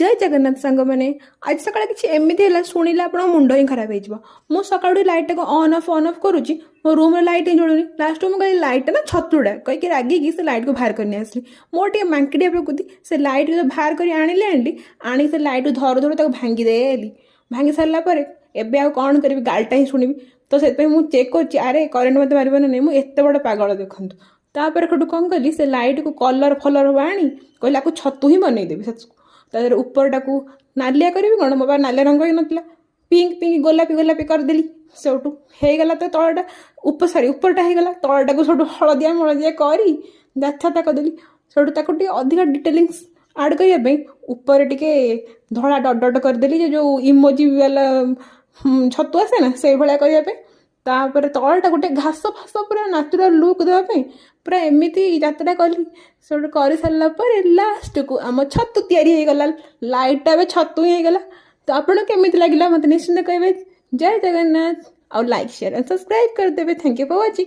जय जगन्नाथ सांग मैंने आज सकाळ किसी एमती है शुणिले आप मुंड ही खराब हो सका लाइट टाक ऑन ऑफ करुच्ची मो रूम लाइट ही जलूनी लास्ट में कहीं लाइट ना छतुड़ा कहीं रागिकी से लाइट को बाहर करनी आसली मोर टे मांकिडिया प्रकृति से लाइट को बाहर कर आनी से लाइट धर धर भांगी देली भांगी सारापर एवं आ कौन करी गालटा ही शुणी तो से मुझे चेक कर अरे करेन्ट मत मार नहीं मुझे एत बड़ पागल देखूँ तापर कौन कली से लाइट को कलर फलर आनी कहला छतु ही बनईदेवी से उपरटा को नालिया करी कौन मो नालिया रंग ही नाला पिंक पिंक गोलापी गोलापी करदेली सेठू होगला तो तलटा सरी उपरटा होगला तलटा को सब हलदिया मलदिया करी गाथाता करदेली सेठू अधिक डिटेलिंग्स आड करने ऊपर टे धड़ा डट डट करदेली जो इमोजी वाला छतु आसे ना से भाया करने तापर तलटा गोटे घास फास पूरा नाचुराल लुक देवाई पूरा एमती यात्रा कली सब कर सारापर लास्ट को आम छतु तैयारी लाइट ए छतु ही होगला तो आपको केमी लगे मत निश्चिंत कहे जय जगन्नाथ और लाइक शेयर एंड सब्सक्राइब करदे। Thank you for watching.